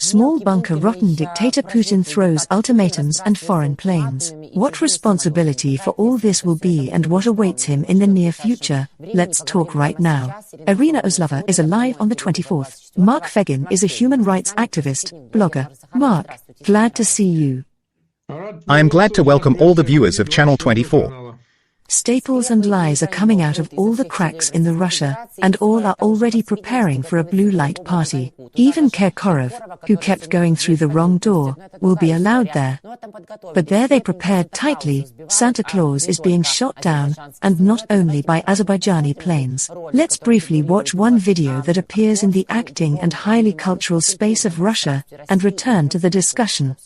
Small bunker rotten dictator Putin throws ultimatums and foreign planes. What responsibility for all this will be and what awaits him in the near future? Let's talk right now. Iryna Uzlova is alive on the 24th. Mark Feygin is a human rights activist, blogger. Mark, glad to see you. I am glad to welcome all the viewers of Channel 24. Staples and lies are coming out of all the cracks in the Russia, and all are already preparing for a blue light party. Even Kirkorov, who kept going through the wrong door, will be allowed there. But there they prepared tightly. Santa Claus is being shot down, and not only by Azerbaijani planes. Let's briefly watch one video that appears in the acting and highly cultural space of Russia, and return to the discussion.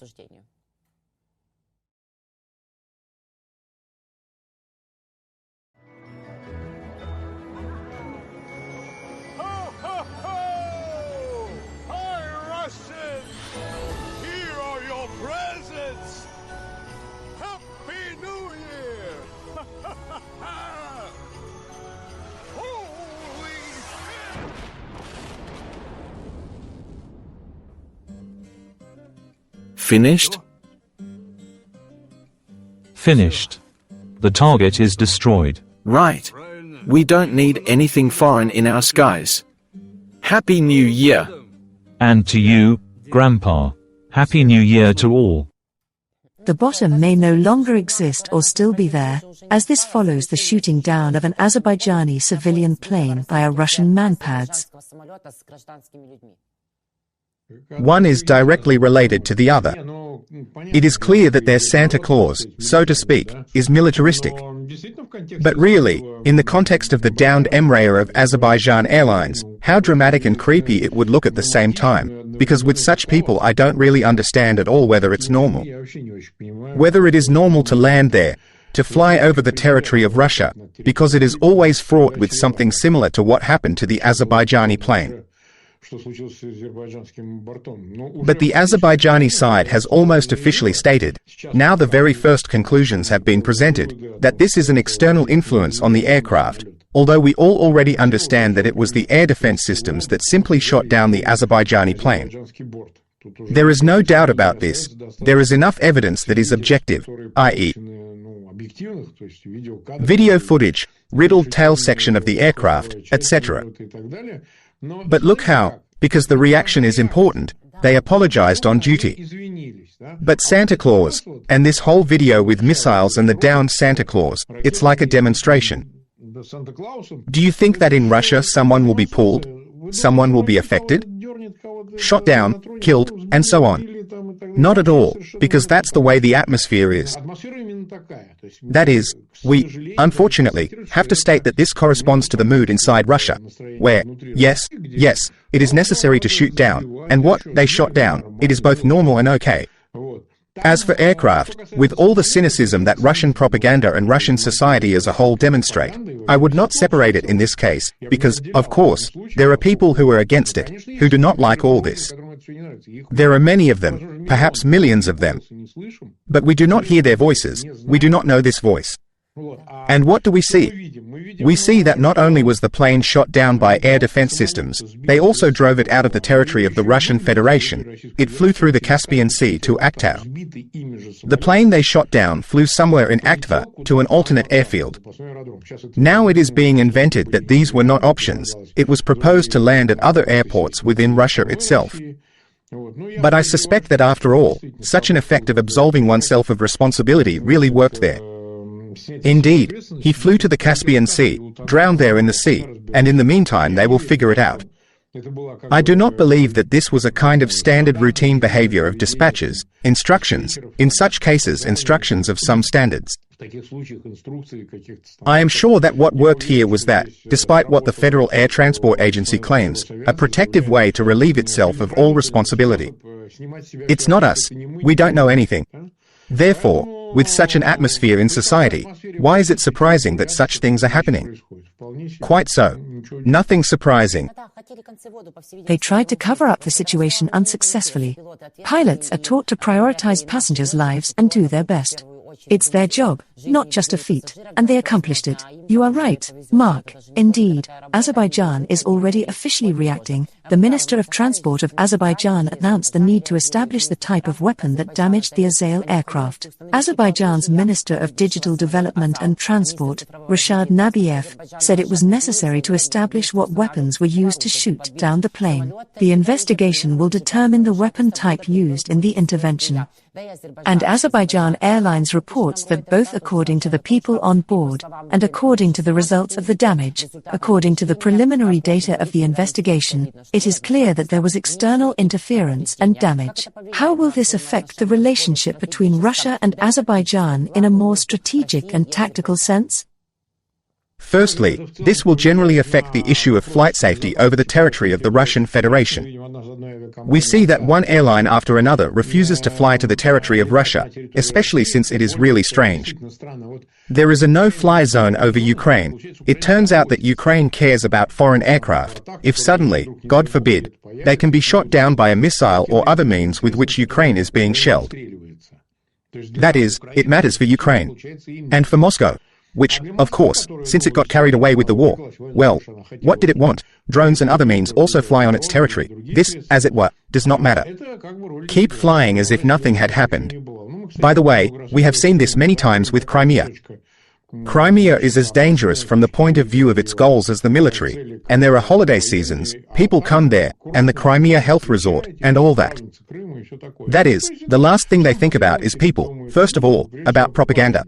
Finished? Finished. The target is destroyed. Right. We don't need anything foreign in our skies. Happy New Year. And to you, Grandpa. Happy New Year to all. The bottom may no longer exist or still be there, as this follows the shooting down of an Azerbaijani civilian plane by a Russian manpads. One is directly related to the other. It is clear that their Santa Claus, so to speak, is militaristic. But really, in the context of the downed Embraer of Azerbaijan Airlines, how dramatic and creepy it would look at the same time, because with such people I don't really understand at all whether it's normal. Whether it is normal to land there, to fly over the territory of Russia, because it is always fraught with something similar to what happened to the Azerbaijani plane. But the Azerbaijani side has almost officially stated, now the very first conclusions have been presented, that this is an external influence on the aircraft, although we all already understand that it was the air defense systems that simply shot down the Azerbaijani plane. There is no doubt about this. There is enough evidence that is objective, i.e., video footage, riddled tail section of the aircraft, etc. But look how, because the reaction is important, they apologized on duty. But Santa Claus, and this whole video with missiles and the downed Santa Claus, it's like a demonstration. Do you think that in Russia someone will be pulled? Someone will be affected? Shot down, killed, and so on? Not at all, because that's the way the atmosphere is. That is, we, unfortunately, have to state that this corresponds to the mood inside Russia, where, yes, it is necessary to shoot down, and what they shot down, it is both normal and okay. As for aircraft, with all the cynicism that Russian propaganda and Russian society as a whole demonstrate, I would not separate it in this case, because, of course, there are people who are against it, who do not like all this. There are many of them, perhaps millions of them. But we do not hear their voices, we do not know this voice. And what do we see? We see that not only was the plane shot down by air defense systems, they also drove it out of the territory of the Russian Federation. It flew through the Caspian Sea to Aktau. The plane they shot down flew somewhere in Aktva, to an alternate airfield. Now it is being invented that these were not options, it was proposed to land at other airports within Russia itself. But I suspect that after all, such an effect of absolving oneself of responsibility really worked there. Indeed, he flew to the Caspian Sea, drowned there in the sea, and in the meantime they will figure it out. I do not believe that this was a kind of standard routine behavior of dispatches, instructions, in such cases instructions of some standards. I am sure that what worked here was that, despite what the Federal Air Transport Agency claims, a protective way to relieve itself of all responsibility. It's not us, we don't know anything. Therefore, with such an atmosphere in society, why is it surprising that such things are happening? Quite so. Nothing surprising. They tried to cover up the situation unsuccessfully. Pilots are taught to prioritize passengers' lives and do their best. It's their job, not just a feat, and they accomplished it. You are right, Mark. Indeed, Azerbaijan is already officially reacting. The Minister of Transport of Azerbaijan announced the need to establish the type of weapon that damaged the Azale aircraft. Azerbaijan's Minister of Digital Development and Transport, Rashad Nabiev, said it was necessary to establish what weapons were used to shoot down the plane. The investigation will determine the weapon type used in the intervention. And Azerbaijan Airlines reports that both according to the people on board, and according to the results of the damage, according to the preliminary data of the investigation, it is clear that there was external interference and damage. How will this affect the relationship between Russia and Azerbaijan in a more strategic and tactical sense? Firstly, this will generally affect the issue of flight safety over the territory of the Russian Federation. We see that one airline after another refuses to fly to the territory of Russia, especially since it is really strange. There is a no-fly zone over Ukraine. It turns out that Ukraine cares about foreign aircraft. If suddenly, God forbid, they can be shot down by a missile or other means with which Ukraine is being shelled. That is, it matters for Ukraine. And for Moscow. Which, of course, since it got carried away with the war, well, what did it want? Drones and other means also fly on its territory. This, as it were, does not matter. Keep flying as if nothing had happened. By the way, we have seen this many times with Crimea. Crimea is as dangerous from the point of view of its goals as the military, and there are holiday seasons, people come there, and the Crimea Health Resort, and all that. That is, the last thing they think about is people, first of all, about propaganda.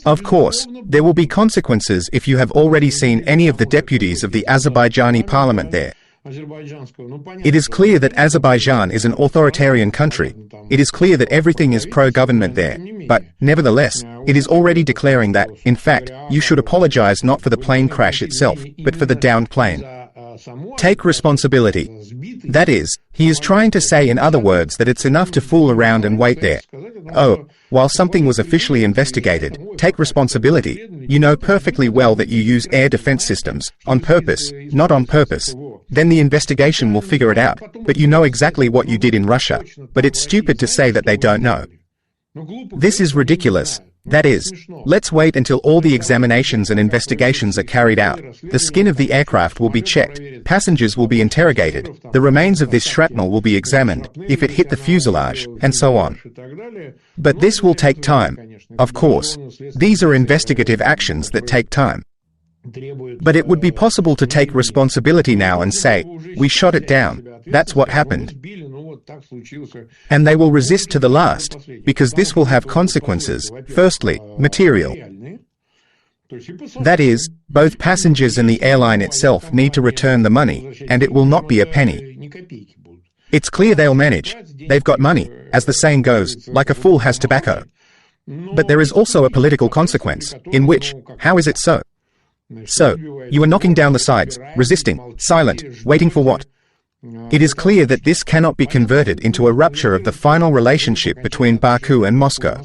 Of course, there will be consequences if you have already seen any of the deputies of the Azerbaijani parliament there. It is clear that Azerbaijan is an authoritarian country. It is clear that everything is pro-government there. But, nevertheless, it is already declaring that, in fact, you should apologize not for the plane crash itself, but for the downed plane. Take responsibility. That is, he is trying to say in other words that it's enough to fool around and wait there. Oh, while something was officially investigated, take responsibility. You know perfectly well that you use air defense systems, on purpose, not on purpose. Then the investigation will figure it out, but you know exactly what you did in Russia. But it's stupid to say that they don't know. This is ridiculous. That is, let's wait until all the examinations and investigations are carried out. The skin of the aircraft will be checked, passengers will be interrogated, the remains of this shrapnel will be examined, if it hit the fuselage, and so on. But this will take time. Of course, these are investigative actions that take time. But it would be possible to take responsibility now and say, we shot it down, that's what happened. And they will resist to the last, because this will have consequences. Firstly, material. That is, both passengers and the airline itself need to return the money, and it will not be a penny. It's clear they'll manage. They've got money, as the saying goes, like a fool has tobacco. But there is also a political consequence, in which, how is it so? So, you are knocking down the sides, resisting, silent, waiting for what? It is clear that this cannot be converted into a rupture of the final relationship between Baku and Moscow.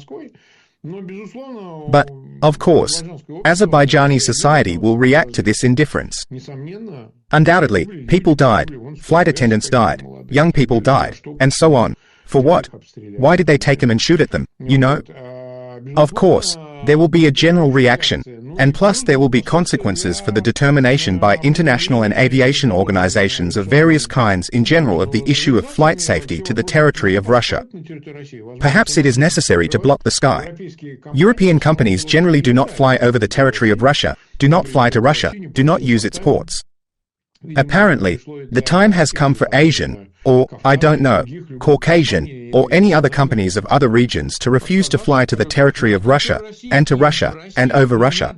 But, of course, Azerbaijani society will react to this indifference. Undoubtedly, people died, flight attendants died, young people died, and so on. For what? Why did they take them and shoot at them, you know? Of course, there will be a general reaction, and plus there will be consequences for the determination by international and aviation organizations of various kinds in general of the issue of flight safety to the territory of Russia. Perhaps it is necessary to block the sky. European companies generally do not fly over the territory of Russia, do not fly to Russia, do not use its ports. Apparently, the time has come for Asian, or, I don't know, Caucasian, or any other companies of other regions to refuse to fly to the territory of Russia, and to Russia, and over Russia.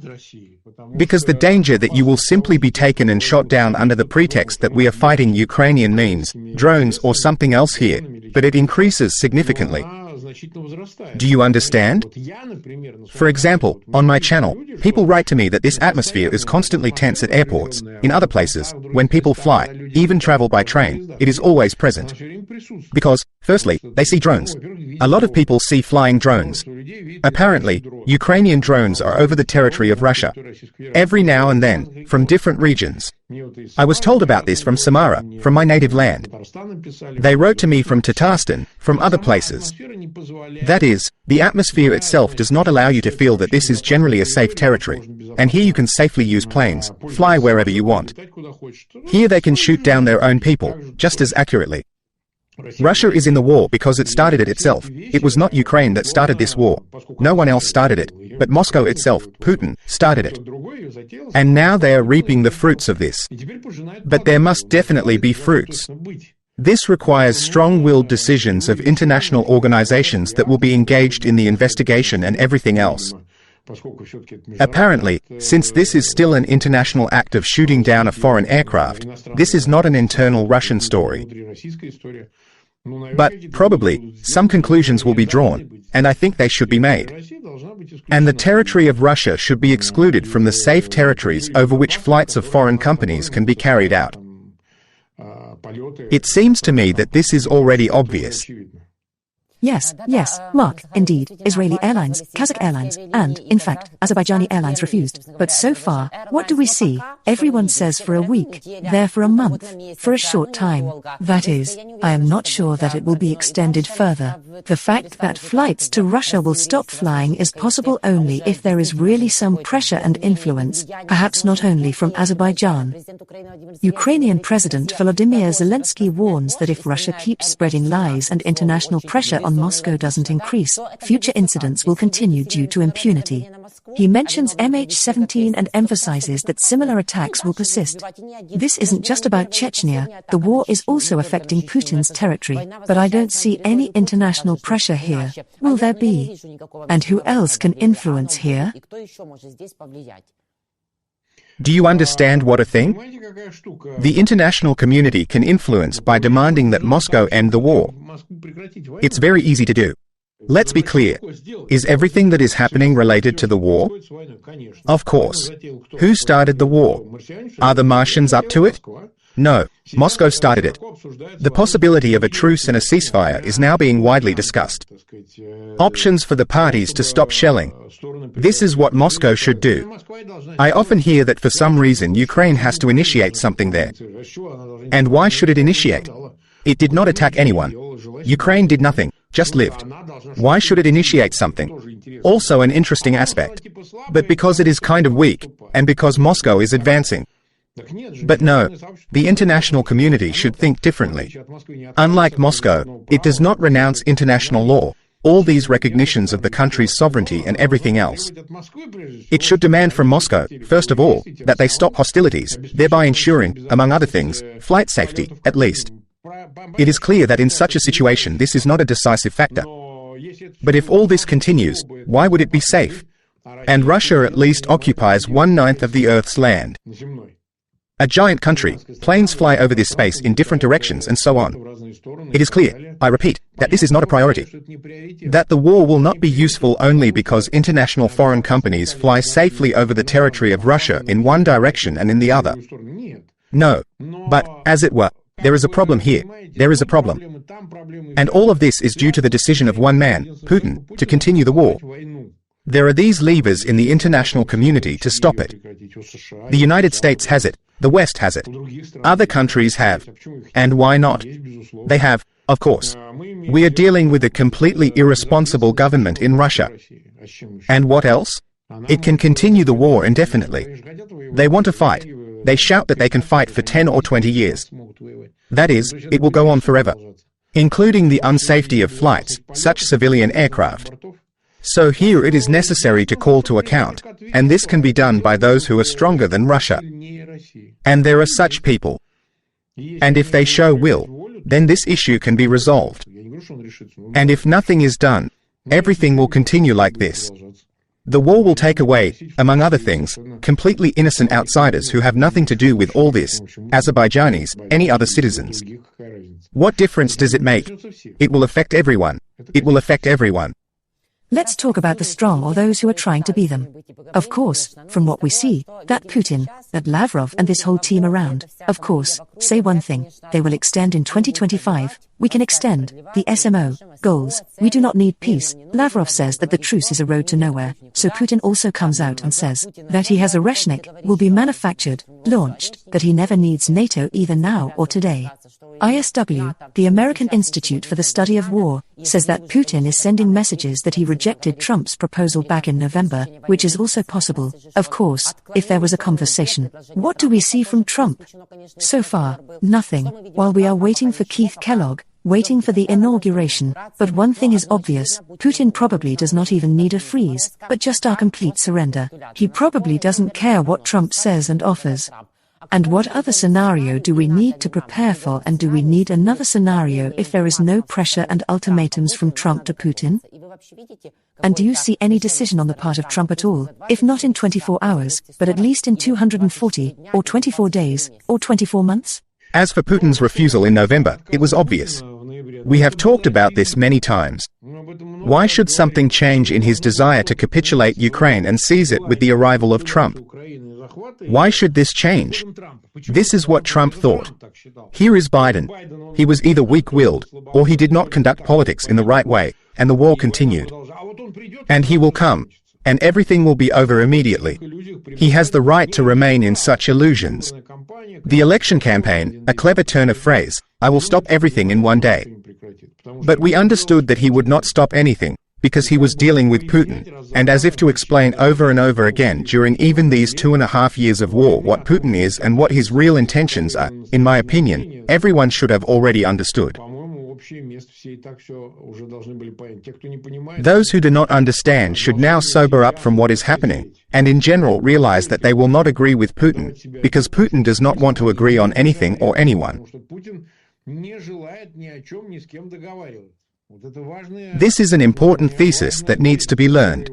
Because the danger that you will simply be taken and shot down under the pretext that we are fighting Ukrainian means, drones or something else here, but it increases significantly. Do you understand? For example, on my channel, people write to me that this atmosphere is constantly tense at airports, in other places, when people fly, even travel by train, it is always present. Because, firstly, they see drones. A lot of people see flying drones. Apparently, Ukrainian drones are over the territory of Russia. Every now and then, from different regions. I was told about this from Samara, from my native land. They wrote to me from Tatarstan, from other places. That is, The atmosphere itself does not allow you to feel that this is generally a safe territory, and here you can safely use planes, fly wherever you want. Here they can shoot down their own people, just as accurately. Russia is in the war because it started it itself. It was not Ukraine that started this war. No one else started it, but Moscow itself, Putin, started it. And now they are reaping the fruits of this. But there must definitely be fruits. This requires strong-willed decisions of international organizations that will be engaged in the investigation and everything else. Apparently, since this is still an international act of shooting down a foreign aircraft, this is not an internal Russian story. But, probably, some conclusions will be drawn, and I think they should be made. And the territory of Russia should be excluded from the safe territories over which flights of foreign companies can be carried out. It seems to me that this is already obvious. Yes, Mark, indeed, Israeli Airlines, Kazakh Airlines, and, in fact, Azerbaijani Airlines refused. But so far, what do we see? Everyone says for a week, there for a month, for a short time. That is, I am not sure that it will be extended further. The fact that flights to Russia will stop flying is possible only if there is really some pressure and influence, perhaps not only from Azerbaijan. Ukrainian President Volodymyr Zelensky warns that if Russia keeps spreading lies and international pressure on Moscow doesn't increase, future incidents will continue due to impunity. He mentions MH17 and emphasizes that similar attacks will persist. This isn't just about Chechnya, the war is also affecting Putin's territory, but I don't see any international pressure here. Will there be? And who else can influence here? Do you understand what a thing? The international community can influence by demanding that Moscow end the war. It's very easy to do. Let's be clear. Is everything that is happening related to the war? Of course. Who started the war? Are the Martians up to it? No, Moscow started it. The possibility of a truce and a ceasefire is now being widely discussed. Options for the parties to stop shelling. This is what Moscow should do. I often hear that for some reason Ukraine has to initiate something there. And why should it initiate? It did not attack anyone. Ukraine did nothing, just lived. Why should it initiate something? Also an interesting aspect. But because it is kind of weak, and because Moscow is advancing. But no, the international community should think differently. Unlike Moscow, it does not renounce international law, all these recognitions of the country's sovereignty and everything else. It should demand from Moscow, first of all, that they stop hostilities, thereby ensuring, among other things, flight safety, at least. It is clear that in such a situation this is not a decisive factor. But if all this continues, why would it be safe? And Russia at least occupies 1/9 of the Earth's land. A giant country, planes fly over this space in different directions and so on. It is clear, I repeat, that this is not a priority. That the war will not be useful only because international foreign companies fly safely over the territory of Russia in one direction and in the other. No. But, as it were, there is a problem here. There is a problem. And all of this is due to the decision of one man, Putin, to continue the war. There are these levers in the international community to stop it. The United States has it. The West has it. Other countries have. And why not? They have, of course. We are dealing with a completely irresponsible government in Russia. And what else? It can continue the war indefinitely. They want to fight. They shout that they can fight for 10 or 20 years. That is, it will go on forever. Including the unsafety of flights, such civilian aircraft. So here it is necessary to call to account, and this can be done by those who are stronger than Russia. And there are such people. And if they show will, then this issue can be resolved. And if nothing is done, everything will continue like this. The war will take away, among other things, completely innocent outsiders who have nothing to do with all this, Azerbaijanis, any other citizens. What difference does it make? It will affect everyone. It will affect everyone. Let's talk about the strong or those who are trying to be them. Of course, from what we see, that Putin, that Lavrov and this whole team around, of course, say one thing: they will extend in 2025. We can extend the SMO goals. We do not need peace. Lavrov says that the truce is a road to nowhere. So Putin also comes out and says that he has a Reshnik, will be manufactured, launched, that he never needs NATO either now or today. ISW, the American Institute for the Study of War, says that Putin is sending messages that he rejected Trump's proposal back in November, which is also possible, of course, if there was a conversation. What do we see from Trump? So far, nothing, while we are waiting for Keith Kellogg, waiting for the inauguration. But one thing is obvious: Putin probably does not even need a freeze, but just our complete surrender. He probably doesn't care what Trump says and offers. And what other scenario do we need to prepare for, and do we need another scenario if there is no pressure and ultimatums from Trump to Putin? And do you see any decision on the part of Trump at all, if not in 24 hours, but at least in 240, or 24 days, or 24 months? As for Putin's refusal in November, it was obvious. We have talked about this many times. Why should something change in his desire to capitulate Ukraine and seize it with the arrival of Trump? Why should this change? This is what Trump thought. Here is Biden. He was either weak-willed, or he did not conduct politics in the right way, and the war continued. And he will come, and everything will be over immediately. He has the right to remain in such illusions. The election campaign, a clever turn of phrase: I will stop everything in one day. But we understood that he would not stop anything, because he was dealing with Putin, and as if to explain over and over again during even these 2.5 years of war what Putin is and what his real intentions are, in my opinion, everyone should have already understood. Those who do not understand should now sober up from what is happening, and in general realize that they will not agree with Putin, because Putin does not want to agree on anything or anyone. This is an important thesis that needs to be learned,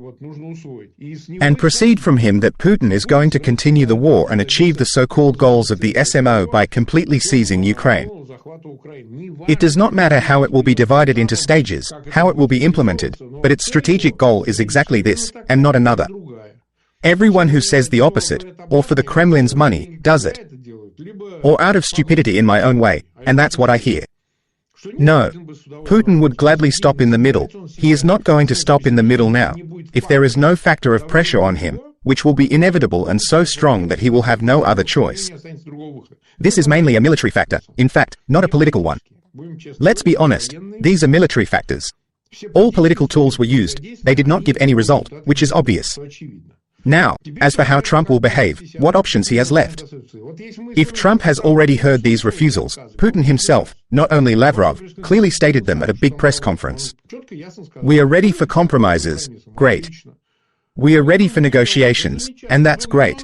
and proceed from him that Putin is going to continue the war and achieve the so-called goals of the SMO by completely seizing Ukraine. It does not matter how it will be divided into stages, how it will be implemented, but its strategic goal is exactly this, and not another. Everyone who says the opposite, or for the Kremlin's money, does it. Or out of stupidity in my own way, and that's what I hear. No. Putin would gladly stop in the middle. He is not going to stop in the middle now, if there is no factor of pressure on him, which will be inevitable and so strong that he will have no other choice. This is mainly a military factor, in fact, not a political one. Let's be honest, these are military factors. All political tools were used, they did not give any result, which is obvious. Now, as for how Trump will behave, what options he has left? If Trump has already heard these refusals, Putin himself, not only Lavrov, clearly stated them at a big press conference. We are ready for compromises, great. We are ready for negotiations, and that's great.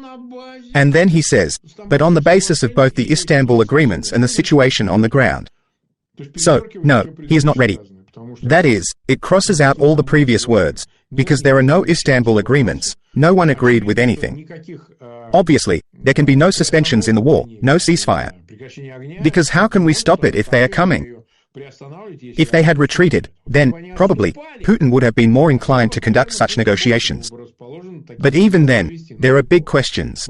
And then he says, but on the basis of both the Istanbul agreements and the situation on the ground. So, no, he is not ready. That is, it crosses out all the previous words, because there are no Istanbul agreements, no one agreed with anything. Obviously, there can be no suspensions in the war, no ceasefire. Because how can we stop it if they are coming? If they had retreated, then, probably, Putin would have been more inclined to conduct such negotiations. But even then, there are big questions.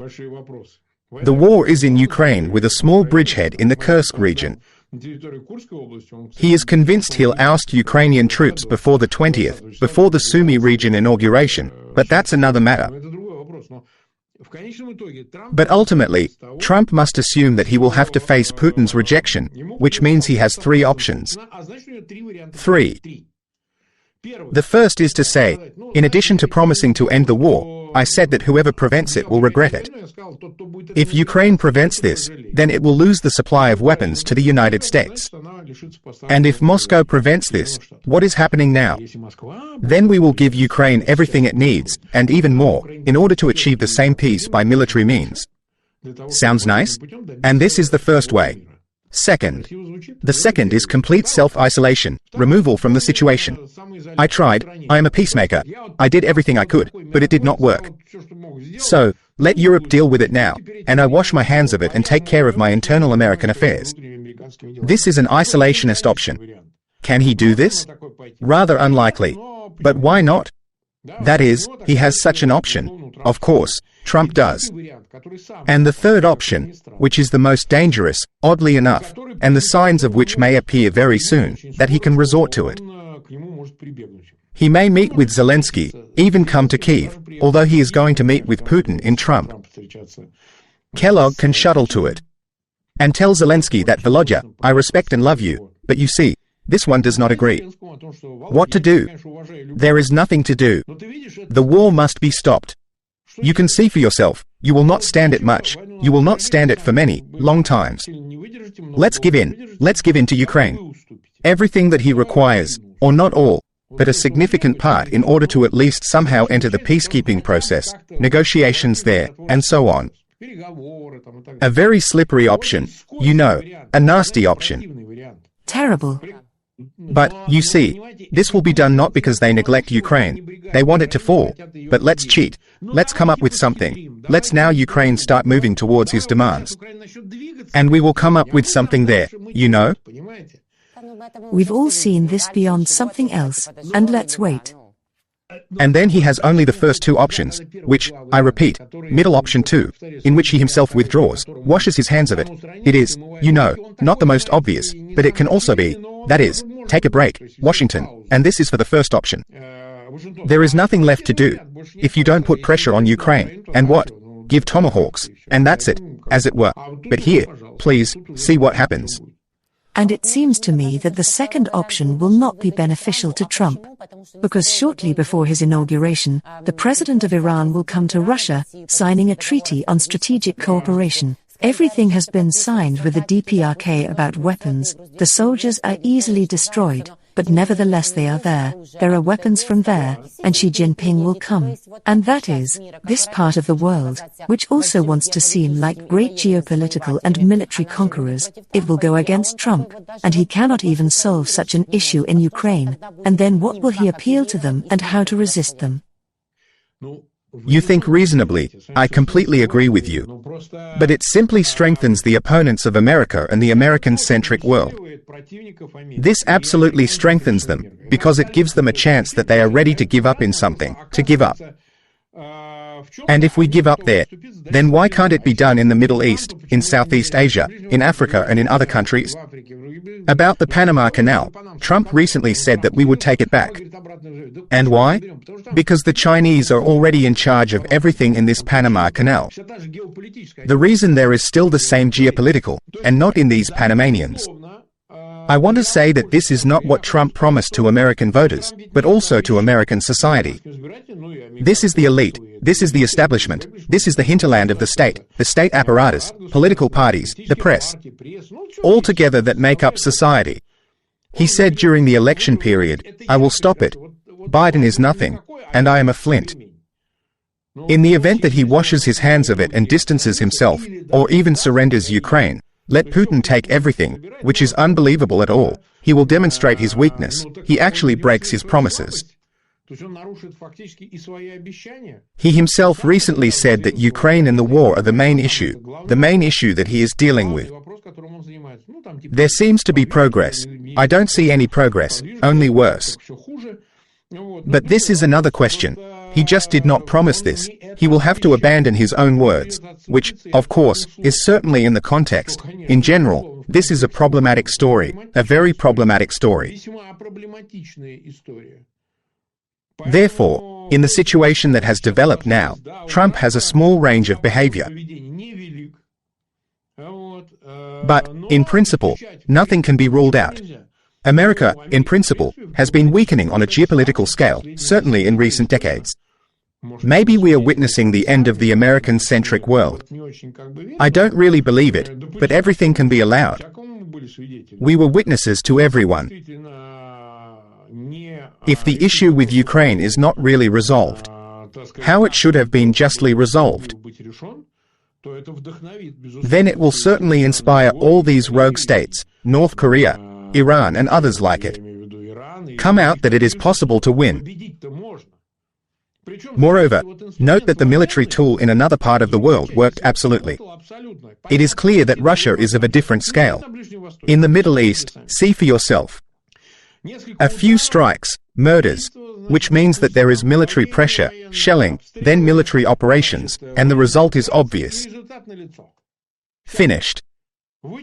The war is in Ukraine with a small bridgehead in the Kursk region. He is convinced he'll oust Ukrainian troops before the 20th, before the Sumy region inauguration, but that's another matter. But ultimately, Trump must assume that he will have to face Putin's rejection, which means he has three options. 3. The first is to say, in addition to promising to end the war, I said that whoever prevents it will regret it. If Ukraine prevents this, then it will lose the supply of weapons to the United States. And if Moscow prevents this, what is happening now? Then we will give Ukraine everything it needs, and even more, in order to achieve the same peace by military means. Sounds nice? And this is the first way. Second. The second is complete self-isolation, removal from the situation. I tried, I am a peacemaker, I did everything I could, but it did not work. So, let Europe deal with it now, and I wash my hands of it and take care of my internal American affairs. This is an isolationist option. Can he do this? Rather unlikely. But why not? That is, he has such an option. Of course, Trump does. And the third option, which is the most dangerous, oddly enough, and the signs of which may appear very soon, that he can resort to it. He may meet with Zelensky, even come to Kyiv, although he is going to meet with Putin in Trump. Kellogg can shuttle to it and tell Zelensky that, Volodya, I respect and love you, but you see, this one does not agree. What to do? There is nothing to do. The war must be stopped. You can see for yourself, you will not stand it much, you will not stand it for many, long times. Let's give in to Ukraine. Everything that he requires, or not all, but a significant part in order to at least somehow enter the peacekeeping process, negotiations there, and so on. A very slippery option, you know, a nasty option. Terrible. But, you see, this will be done not because they neglect Ukraine, they want it to fall, but let's cheat, let's come up with something, let's now Ukraine start moving towards his demands. And we will come up with something there, you know? We've all seen this beyond something else, and let's wait. And then he has only the first two options, which, I repeat, middle option 2, in which he himself withdraws, washes his hands of it. It is, you know, not the most obvious, but it can also be, that is, take a break, Washington, and this is for the first option. There is nothing left to do, if you don't put pressure on Ukraine, and what? Give tomahawks, and that's it, as it were. But here, please, see what happens. And it seems to me that the second option will not be beneficial to Trump. Because shortly before his inauguration, the president of Iran will come to Russia, signing a treaty on strategic cooperation. Everything has been signed with the DPRK about weapons. The soldiers are easily destroyed, but nevertheless they are there. There are weapons from there, and Xi Jinping will come. And that is, this part of the world, which also wants to seem like great geopolitical and military conquerors, it will go against Trump, and he cannot even solve such an issue in Ukraine. And then what will he appeal to them and how to resist them? You think reasonably, I completely agree with you. But it simply strengthens the opponents of America and the American-centric world. This absolutely strengthens them, because it gives them a chance that they are ready to give up in something, to give up. And if we give up there, then why can't it be done in the Middle East, in Southeast Asia, in Africa and in other countries? About the Panama Canal, Trump recently said that we would take it back. And why? Because the Chinese are already in charge of everything in this Panama Canal. The reason there is still the same geopolitical, and not in these Panamanians. I want to say that this is not what Trump promised to American voters, but also to American society. This is the elite, this is the establishment, this is the hinterland of the state apparatus, political parties, the press, all together that make up society. He said during the election period, I will stop it. Biden is nothing, and I am a flint. In the event that he washes his hands of it and distances himself, or even surrenders Ukraine, let Putin take everything, which is unbelievable at all. He will demonstrate his weakness. He actually breaks his promises. He himself recently said that Ukraine and the war are the main issue that he is dealing with. There seems to be progress. I don't see any progress, only worse. But this is another question. He just did not promise this. He will have to abandon his own words, which, of course, is certainly in the context. In general, this is a problematic story, a very problematic story. Therefore, in the situation that has developed now, Trump has a small range of behavior. But, in principle, nothing can be ruled out. America, in principle, has been weakening on a geopolitical scale, certainly in recent decades. Maybe we are witnessing the end of the American-centric world. I don't really believe it, but everything can be allowed. We were witnesses to everyone. If the issue with Ukraine is not really resolved, how it should have been justly resolved, then it will certainly inspire all these rogue states, North Korea, Iran and others like it, come out that it is possible to win. Moreover, note that the military tool in another part of the world worked absolutely. It is clear that Russia is of a different scale. In the Middle East, see for yourself. A few strikes, murders, which means that there is military pressure, shelling, then military operations, and the result is obvious. Finished.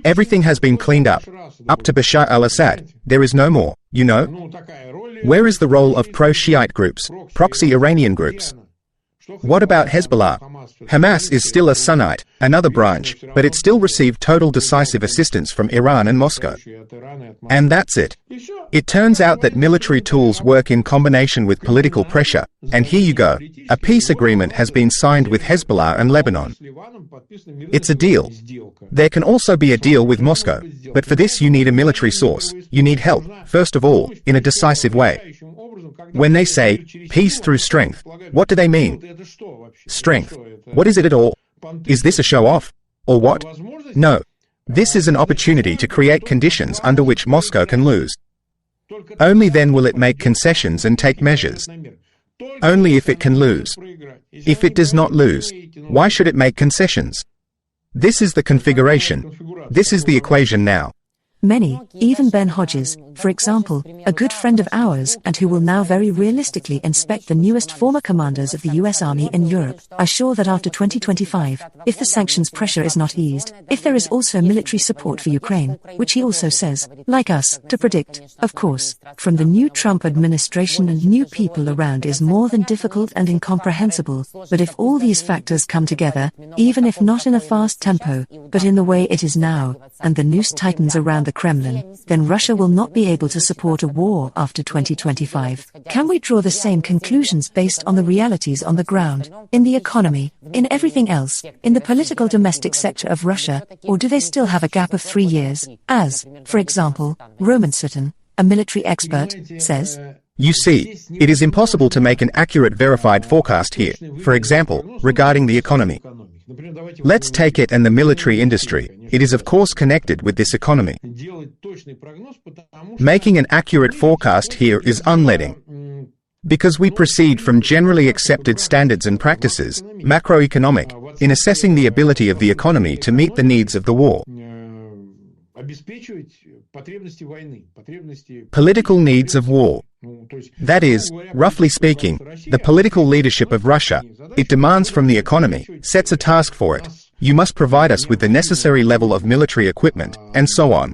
Everything has been cleaned up. Up to Bashar al-Assad, there is no more, you know? Where is the role of pro-Shiite groups, proxy Iranian groups? What about Hezbollah? Hamas is still a Sunnite, another branch, but it still received total decisive assistance from Iran and Moscow. And that's it. It turns out that military tools work in combination with political pressure, and here you go, a peace agreement has been signed with Hezbollah and Lebanon. It's a deal. There can also be a deal with Moscow, but for this you need a military source, you need help, first of all, in a decisive way. When they say, peace through strength, what do they mean? Strength. What is it at all? Is this a show-off? Or what? No. This is an opportunity to create conditions under which Moscow can lose. Only then will it make concessions and take measures. Only if it can lose. If it does not lose, why should it make concessions? This is the configuration. This is the equation now. Many, even Ben Hodges, for example, a good friend of ours and who will now very realistically inspect the newest former commanders of the US Army in Europe, are sure that after 2025, if the sanctions pressure is not eased, if there is also military support for Ukraine, which he also says, like us, to predict, of course, from the new Trump administration and new people around is more than difficult and incomprehensible, but if all these factors come together, even if not in a fast tempo, but in the way it is now, and the noose tightens around the Kremlin, then Russia will not be able to support a war after 2025. Can we draw the same conclusions based on the realities on the ground, in the economy, in everything else, in the political domestic sector of Russia, or do they still have a gap of 3 years, as, for example, Roman Sutton, a military expert, says? You see, it is impossible to make an accurate verified forecast here, for example, regarding the economy. Let's take it and the military industry. It is of course connected with this economy. Making an accurate forecast here is unletting. Because we proceed from generally accepted standards and practices, macroeconomic, in assessing the ability of the economy to meet the needs of the war. Political needs of war. That is, roughly speaking, the political leadership of Russia. It demands from the economy, sets a task for it. You must provide us with the necessary level of military equipment, and so on.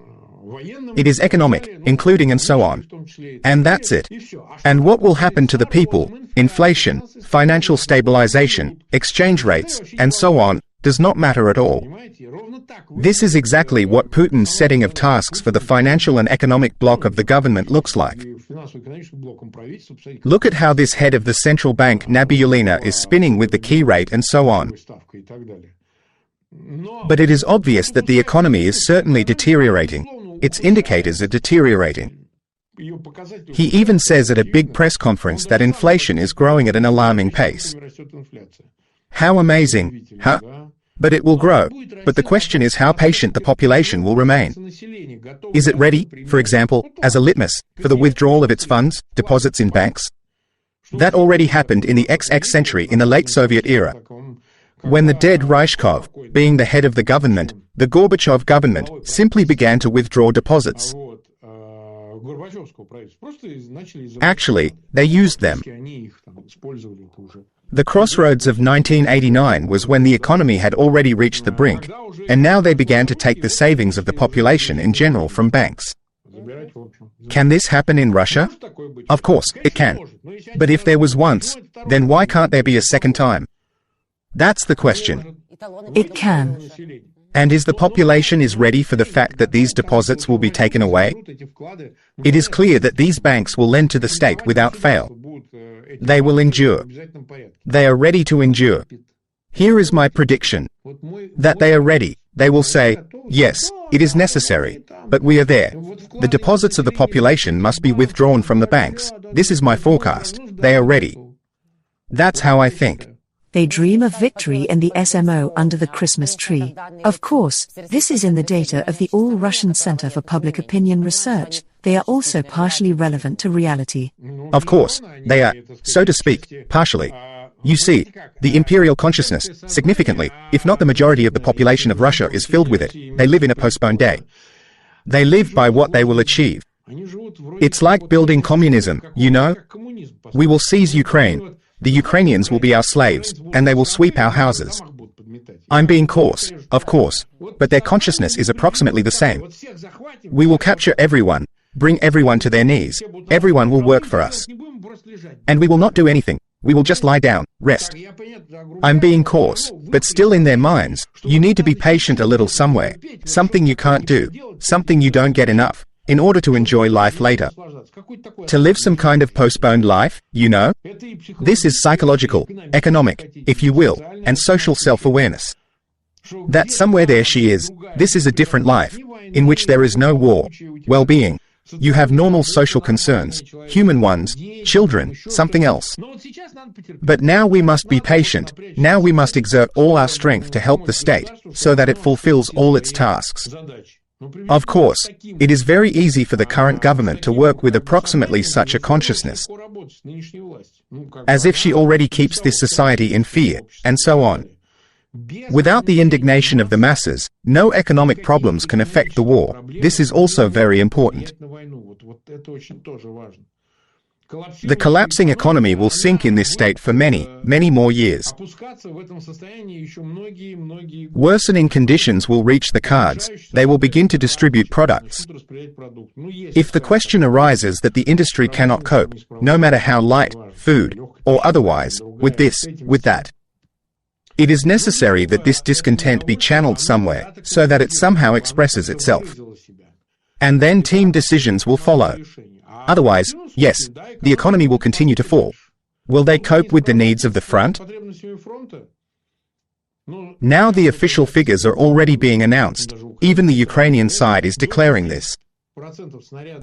It is economic, including and so on. And that's it. And what will happen to the people, inflation, financial stabilization, exchange rates, and so on, does not matter at all. This is exactly what Putin's setting of tasks for the financial and economic bloc of the government looks like. Look at how this head of the central bank Nabiullina is spinning with the key rate and so on. But it is obvious that the economy is certainly deteriorating. Its indicators are deteriorating. He even says at a big press conference that inflation is growing at an alarming pace. How amazing, huh? But it will grow. But the question is how patient the population will remain. Is it ready, for example, as a litmus, for the withdrawal of its funds, deposits in banks? That already happened in the XX century in the late Soviet era. When the dead Ryzhkov, being the head of the government, the Gorbachev government, simply began to withdraw deposits. Actually, they used them. The crossroads of 1989 was when the economy had already reached the brink, and now they began to take the savings of the population in general from banks. Can this happen in Russia? Of course, it can. But if there was once, then why can't there be a second time? That's the question. It can. And is the population ready for the fact that these deposits will be taken away? It is clear that these banks will lend to the state without fail. They will endure. They are ready to endure. Here is my prediction. That they are ready. They will say, yes, it is necessary, but we are there. The deposits of the population must be withdrawn from the banks. This is my forecast. They are ready. That's how I think. They dream of victory in the SMO under the Christmas tree. Of course, this is in the data of the All-Russian Center for Public Opinion Research. They are also partially relevant to reality. Of course, they are, so to speak, partially. You see, the imperial consciousness, significantly, if not the majority of the population of Russia is filled with it, they live in a postponed day. They live by what they will achieve. It's like building communism, you know? We will seize Ukraine. The Ukrainians will be our slaves, and they will sweep our houses. I'm being coarse, of course, but their consciousness is approximately the same. We will capture everyone, bring everyone to their knees. Everyone will work for us. And we will not do anything. We will just lie down, rest. I'm being coarse, but still in their minds, you need to be patient a little somewhere. Something you can't do, something you don't get enough, in order to enjoy life later. To live some kind of postponed life, you know? This is psychological, economic, if you will, and social self-awareness. That somewhere there she is, this is a different life, in which there is no war, well-being. You have normal social concerns, human ones, children, something else. But now we must be patient, now we must exert all our strength to help the state, so that it fulfills all its tasks. Of course, it is very easy for the current government to work with approximately such a consciousness, as if she already keeps this society in fear, and so on. Without the indignation of the masses, no economic problems can affect the war. This is also very important. The collapsing economy will sink in this state for many, many more years. Worsening conditions will reach the cards, they will begin to distribute products. If the question arises that the industry cannot cope, no matter how light, food, or otherwise, with this, with that, it is necessary that this discontent be channeled somewhere, so that it somehow expresses itself. And then team decisions will follow. Otherwise, yes, the economy will continue to fall. Will they cope with the needs of the front? Now the official figures are already being announced. Even the Ukrainian side is declaring this.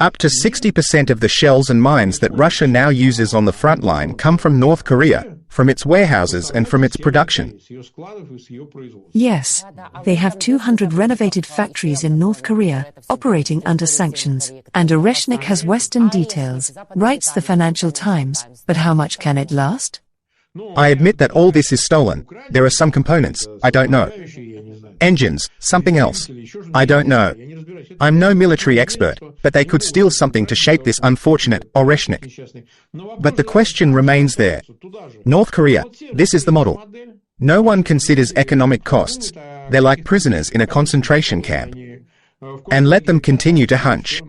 Up to 60% of the shells and mines that Russia now uses on the front line come from North Korea, from its warehouses and from its production. Yes, they have 200 renovated factories in North Korea, operating under sanctions, and Oreshnik has Western details, writes the Financial Times, but how much can it last? I admit that all this is stolen. There are some components, I don't know. Engines, something else. I don't know. I'm no military expert, but they could steal something to shape this unfortunate Oreshnik. But the question remains there. North Korea, this is the model. No one considers economic costs. They're like prisoners in a concentration camp. And let them continue to hunch.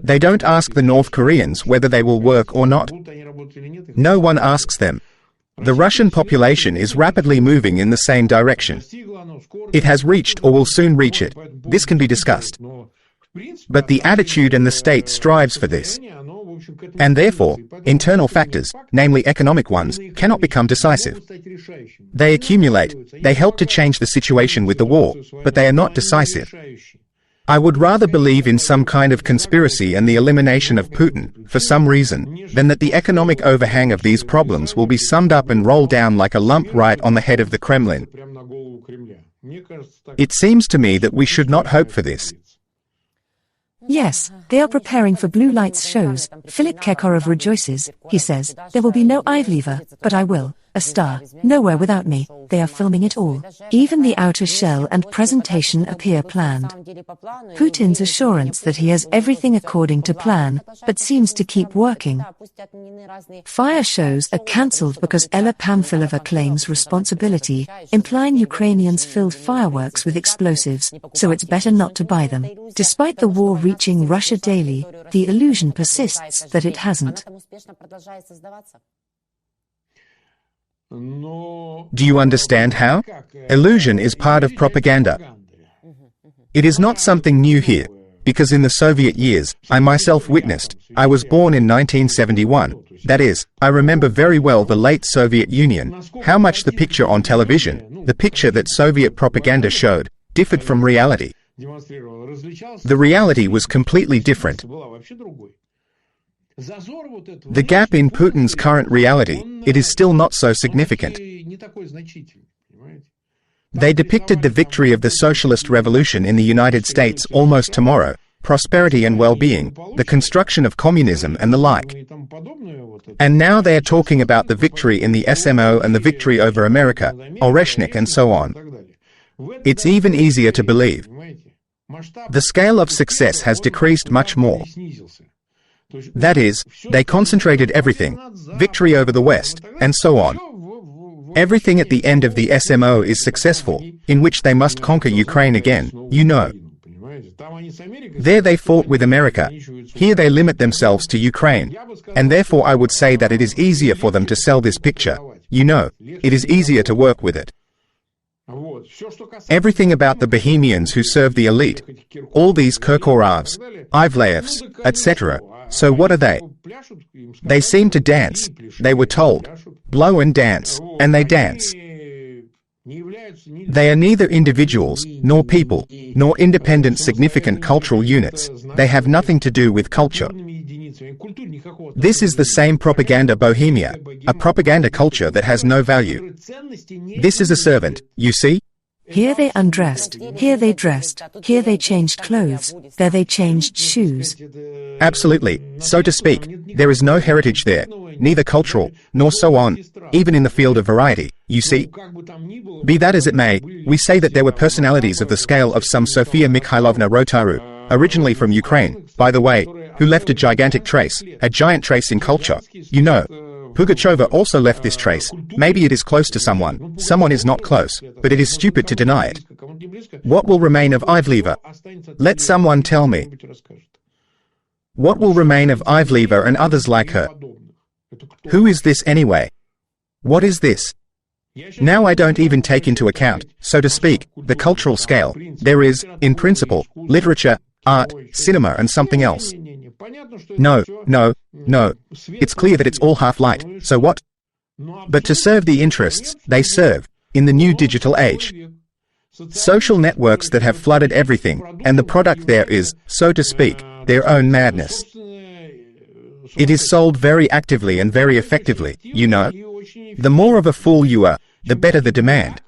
They don't ask the North Koreans whether they will work or not. No one asks them. The Russian population is rapidly moving in the same direction. It has reached or will soon reach it. This can be discussed. But the attitude and the state strives for this. And therefore, internal factors, namely economic ones, cannot become decisive. They accumulate, they help to change the situation with the war, but they are not decisive. I would rather believe in some kind of conspiracy and the elimination of Putin, for some reason, than that the economic overhang of these problems will be summed up and rolled down like a lump right on the head of the Kremlin. It seems to me that we should not hope for this. Yes, they are preparing for blue lights shows. Philip Kirkorov rejoices. He says, there will be no Ivleva, but I will. A star, nowhere without me. They are filming it all. Even the outer shell and presentation appear planned. Putin's assurance that he has everything according to plan, but seems to keep working. Fire shows are cancelled because Ella Pamfilova claims responsibility, implying Ukrainians filled fireworks with explosives, so it's better not to buy them. Despite the war reaching Russia daily, the illusion persists that it hasn't. Do you understand how? Illusion is part of propaganda. It is not something new here, because in the Soviet years, I myself witnessed. I was born in 1971. That is, I remember very well the late Soviet Union, how much the picture on television, the picture that Soviet propaganda showed, differed from reality. The reality was completely different. The gap in Putin's current reality, it is still not so significant. They depicted the victory of the socialist revolution in the United States almost tomorrow, prosperity and well-being, the construction of communism and the like. And now they are talking about the victory in the SMO and the victory over America, Oreshnik and so on. It's even easier to believe. The scale of success has decreased much more. That is, they concentrated everything, victory over the West, and so on. Everything at the end of the SMO is successful, in which they must conquer Ukraine again, you know. There they fought with America. Here they limit themselves to Ukraine. And therefore I would say that it is easier for them to sell this picture. You know, it is easier to work with it. Everything about the Bohemians who serve the elite, all these Kirkorovs, Ivleyevs, etc. So what are they? They seem to dance, they were told. Blow and dance, and they dance. They are neither individuals, nor people, nor independent significant cultural units. They have nothing to do with culture. This is the same propaganda bohemia, a propaganda culture that has no value. This is a servant, you see? Here they undressed, here they dressed, here they changed clothes, there they changed shoes. Absolutely, so to speak, there is no heritage there, neither cultural, nor so on, even in the field of variety, you see? Be that as it may, we say that there were personalities of the scale of some Sofia Mikhailovna Rotaru, originally from Ukraine, by the way, who left a gigantic trace, a giant trace in culture, you know. Pugacheva also left this trace. Maybe it is close to someone. Someone is not close, but it is stupid to deny it. What will remain of Ivleva? Let someone tell me. What will remain of Ivleva and others like her? Who is this anyway? What is this? Now I don't even take into account, so to speak, the cultural scale. There is, in principle, literature, art, cinema and something else. No. It's clear that it's all half-light, so what? But to serve the interests, they serve, in the new digital age. Social networks that have flooded everything, and the product there is, so to speak, their own madness. It is sold very actively and very effectively, you know. The more of a fool you are, the better the demand.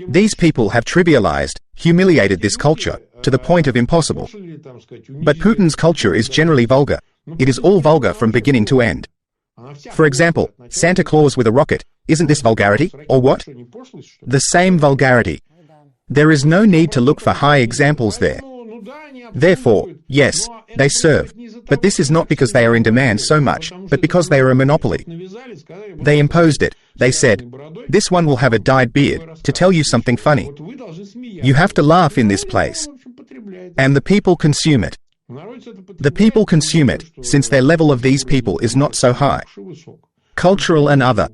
These people have trivialized, humiliated this culture, to the point of impossible. But Putin's culture is generally vulgar. It is all vulgar from beginning to end. For example, Santa Claus with a rocket, isn't this vulgarity, or what? The same vulgarity. There is no need to look for high examples there. Therefore, yes, they serve. But this is not because they are in demand so much, but because they are a monopoly. They imposed it. They said, this one will have a dyed beard, to tell you something funny. You have to laugh in this place. And the people consume it. The people consume it, since their level of these people is not so high. Cultural and other.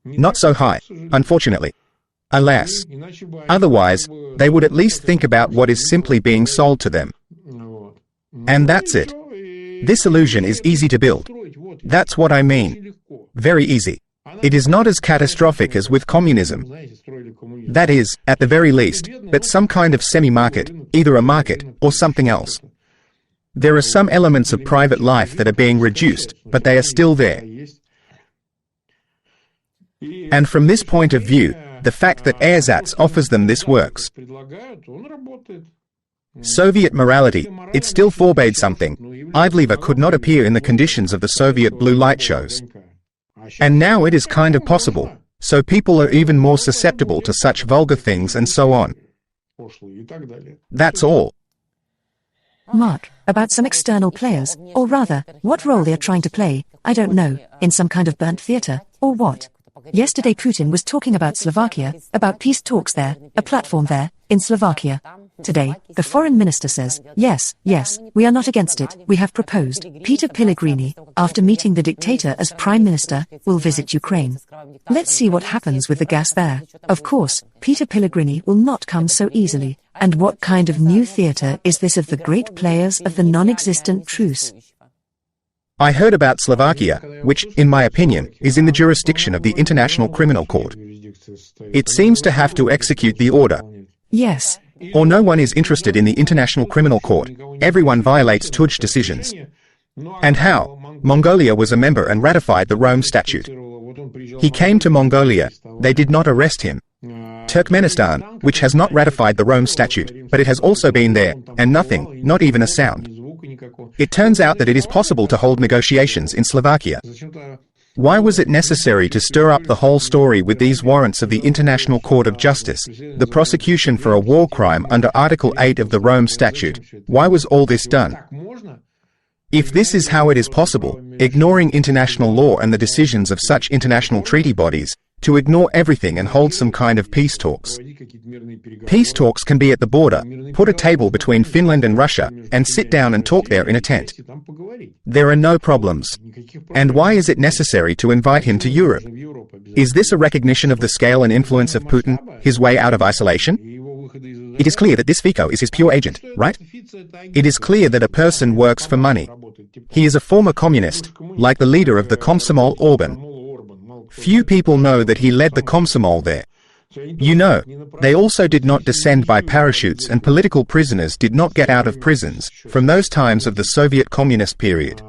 Not so high, unfortunately. Alas. Otherwise, they would at least think about what is simply being sold to them. And that's it. This illusion is easy to build. That's what I mean. Very easy. It is not as catastrophic as with communism. That is, at the very least, but some kind of semi-market, either a market, or something else. There are some elements of private life that are being reduced, but they are still there. And from this point of view, the fact that ersatz offers them this works. Soviet morality, it still forbade something. Ivleva could not appear in the conditions of the Soviet blue light shows. And now it is kind of possible, so people are even more susceptible to such vulgar things and so on. That's all. Mark, about some external players, or rather, what role they are trying to play, I don't know, in some kind of burnt theater, or what. Yesterday Putin was talking about Slovakia, about peace talks there, a platform there, in Slovakia. Today, the foreign minister says, yes, we are not against it, we have proposed. Peter Pellegrini, after meeting the dictator as prime minister, will visit Ukraine. Let's see what happens with the gas there. Of course, Peter Pellegrini will not come so easily. And what kind of new theater is this of the great players of the non-existent truce? I heard about Slovakia, which, in my opinion, is in the jurisdiction of the International Criminal Court. It seems to have to execute the order. Yes. Or no one is interested in the International Criminal Court. Everyone violates Tuj decisions. And how? Mongolia was a member and ratified the Rome Statute. He came to Mongolia. They did not arrest him. Turkmenistan, which has not ratified the Rome Statute, but it has also been there, and nothing, not even a sound. It turns out that it is possible to hold negotiations in Slovakia. Why was it necessary to stir up the whole story with these warrants of the International Court of Justice, the prosecution for a war crime under Article 8 of the Rome Statute? Why was all this done? If this is how it is possible, ignoring international law and the decisions of such international treaty bodies, to ignore everything and hold some kind of peace talks. Peace talks can be at the border, put a table between Finland and Russia, and sit down and talk there in a tent. There are no problems. And why is it necessary to invite him to Europe? Is this a recognition of the scale and influence of Putin, his way out of isolation? It is clear that this Fico is his pure agent, right? It is clear that a person works for money. He is a former communist, like the leader of the Komsomol Orban. Few people know that he led the Komsomol there. You know, they also did not descend by parachutes, and political prisoners did not get out of prisons from those times of the Soviet communist period.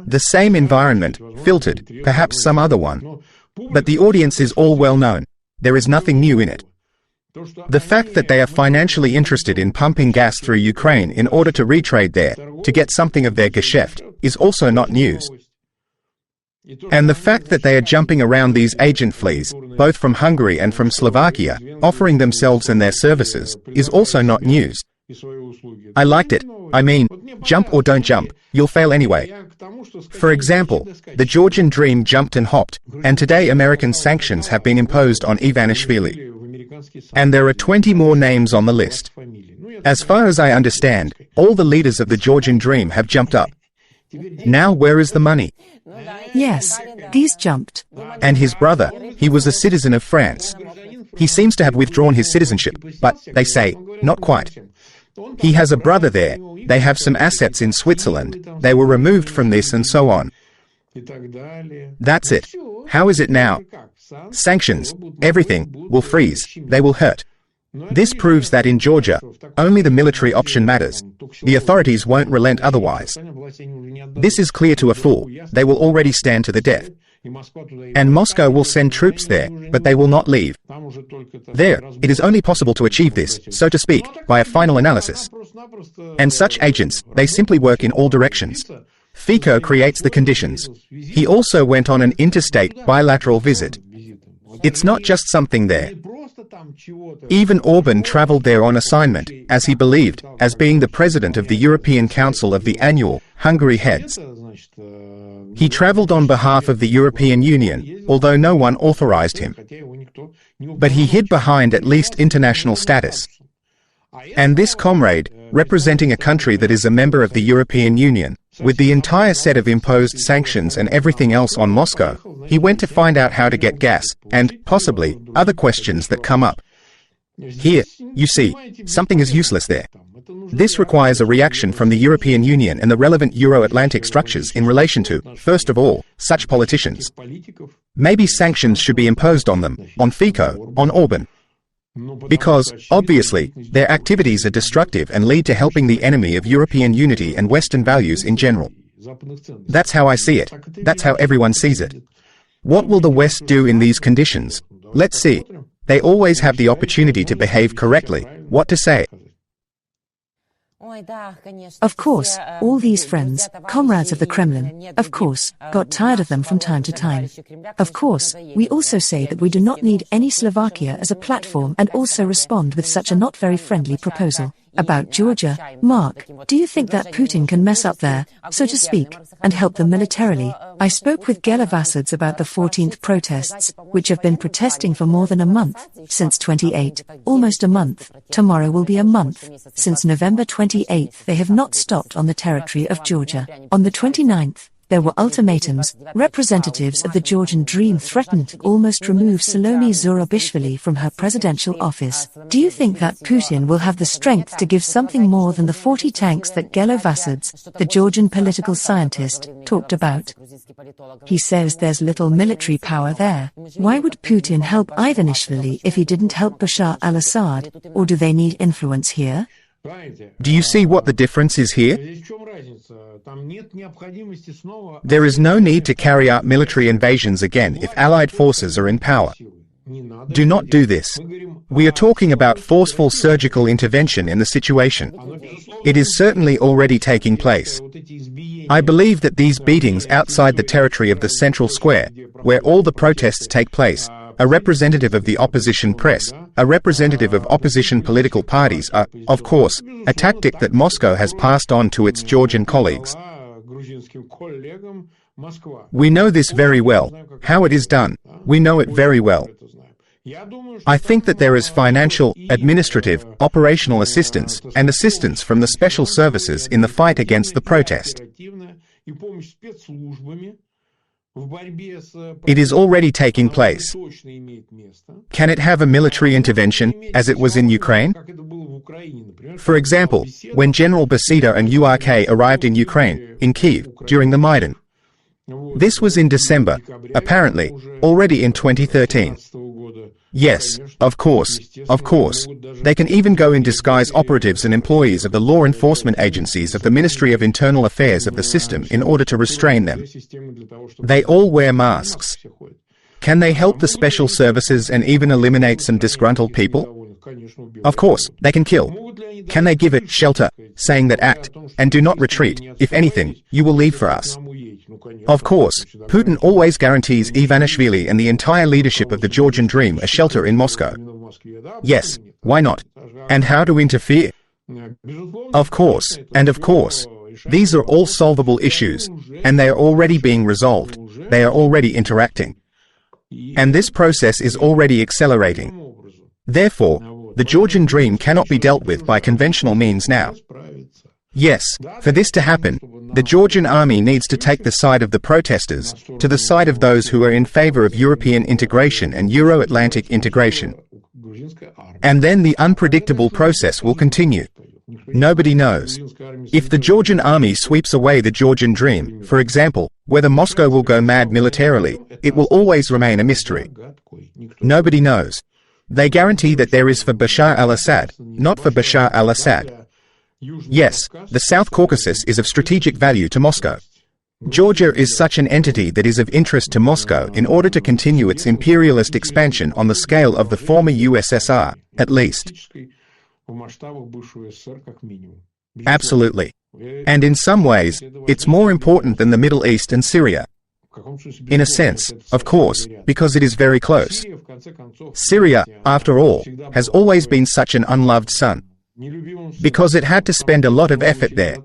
The same environment, filtered, perhaps some other one. But the audience is all well known. There is nothing new in it. The fact that they are financially interested in pumping gas through Ukraine in order to retrade there, to get something of their geschäft, is also not news. And the fact that they are jumping around these agent fleas, both from Hungary and from Slovakia, offering themselves and their services, is also not news. I liked it. I mean, jump or don't jump, you'll fail anyway. For example, the Georgian dream jumped and hopped, and today American sanctions have been imposed on Ivanishvili. And there are 20 more names on the list. As far as I understand, all the leaders of the Georgian dream have jumped up. Now where is the money? Yes, these jumped. And his brother, he was a citizen of France. He seems to have withdrawn his citizenship, but, they say, not quite. He has a brother there, they have some assets in Switzerland, they were removed from this and so on. That's it. How is it now? Sanctions, everything, will freeze, they will hurt. This proves that in Georgia, only the military option matters. The authorities won't relent otherwise. This is clear to a fool. They will already stand to the death. And Moscow will send troops there, but they will not leave. There, it is only possible to achieve this, so to speak, by a final analysis. And such agents, they simply work in all directions. Fico creates the conditions. He also went on an interstate bilateral visit. It's not just something there. Even Orban traveled there on assignment, as he believed, as being the president of the European Council of the annual Hungary heads. He traveled on behalf of the European Union, although no one authorized him. But he hid behind at least international status. And this comrade, representing a country that is a member of the European Union, with the entire set of imposed sanctions and everything else on Moscow, he went to find out how to get gas, and, possibly, other questions that come up. Here, you see, something is useless there. This requires a reaction from the European Union and the relevant Euro-Atlantic structures in relation to, first of all, such politicians. Maybe sanctions should be imposed on them, on Fico, on Orban. Because, obviously, their activities are destructive and lead to helping the enemy of European unity and Western values in general. That's how I see it. That's how everyone sees it. What will the West do in these conditions? Let's see. They always have the opportunity to behave correctly. What to say? Of course, all these friends, comrades of the Kremlin, of course, got tired of them from time to time. Of course, we also say that we do not need any Slovakia as a platform and also respond with such a not very friendly proposal. About Georgia, Mark, do you think that Putin can mess up there, so to speak, and help them militarily? I spoke with Gelovasids about the 14th protests, which have been protesting for more than a month, since 28, almost a month, tomorrow will be a month. Since November 28th they have not stopped on the territory of Georgia. On the 29th, there were ultimatums. Representatives of the Georgian Dream threatened to almost remove Salome Zurabishvili from her presidential office. Do you think that Putin will have the strength to give something more than the 40 tanks that Gelovasids, the Georgian political scientist, talked about? He says there's little military power there. Why would Putin help Ivanishvili if he didn't help Bashar al-Assad, or do they need influence here? Do you see what the difference is here? There is no need to carry out military invasions again if Allied forces are in power. Do not do this. We are talking about forceful surgical intervention in the situation. It is certainly already taking place. I believe that these beatings outside the territory of the central square, where all the protests take place, a representative of the opposition press, a representative of opposition political parties are, of course, a tactic that Moscow has passed on to its Georgian colleagues. We know this very well. How it is done, we know it very well. I think that there is financial, administrative, operational assistance, and assistance from the special services in the fight against the protest. It is already taking place. Can it have a military intervention, as it was in Ukraine? For example, when General Beseda and URK arrived in Ukraine, in Kiev, during the Maidan. This was in December, apparently, already in 2013. Yes, of course. They can even go in disguise operatives and employees of the law enforcement agencies of the Ministry of Internal Affairs of the system in order to restrain them. They all wear masks. Can they help the special services and even eliminate some disgruntled people? Of course, they can kill. Can they give it shelter, saying that act, and do not retreat, if anything, you will leave for us? Of course, Putin always guarantees Ivanishvili and the entire leadership of the Georgian Dream a shelter in Moscow. Yes, why not? And how to interfere? Of course, and of course. These are all solvable issues, and they are already being resolved. They are already interacting. And this process is already accelerating. Therefore, the Georgian Dream cannot be dealt with by conventional means now. Yes, for this to happen, the Georgian army needs to take the side of the protesters, to the side of those who are in favor of European integration and Euro-Atlantic integration. And then the unpredictable process will continue. Nobody knows. If the Georgian army sweeps away the Georgian Dream, for example, whether Moscow will go mad militarily, it will always remain a mystery. Nobody knows. They guarantee that there is for Bashar al-Assad, not for Bashar al-Assad. Yes, the South Caucasus is of strategic value to Moscow. Georgia is such an entity that is of interest to Moscow in order to continue its imperialist expansion on the scale of the former USSR, at least. Absolutely. And in some ways, it's more important than the Middle East and Syria. In a sense, of course, because it is very close. Syria, after all, has always been such an unloved son. Because it had to spend a lot of effort there.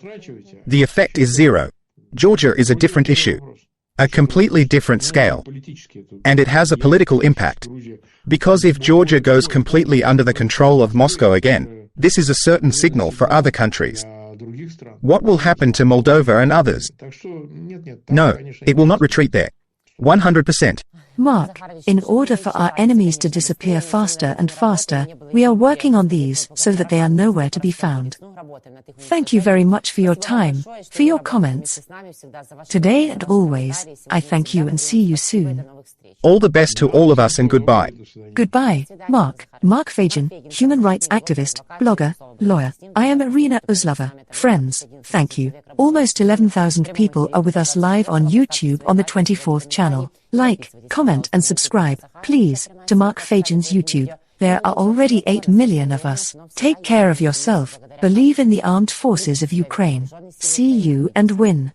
The effect is zero. Georgia is a different issue. A completely different scale. And it has a political impact. Because if Georgia goes completely under the control of Moscow again, this is a certain signal for other countries. What will happen to Moldova and others? No, it will not retreat there. 100%. Mark, in order for our enemies to disappear faster and faster, we are working on these so that they are nowhere to be found. Thank you very much for your time, for your comments. Today and always, I thank you and see you soon. All the best to all of us and goodbye. Goodbye, Mark. Mark Feygin, human rights activist, blogger, lawyer. I am Iryna Uzlova. Friends, thank you. Almost 11,000 people are with us live on YouTube on the 24th channel. Like, comment and subscribe, please, to Mark Feygin's YouTube. There are already 8 million of us. Take care of yourself. Believe in the armed forces of Ukraine. See you and win.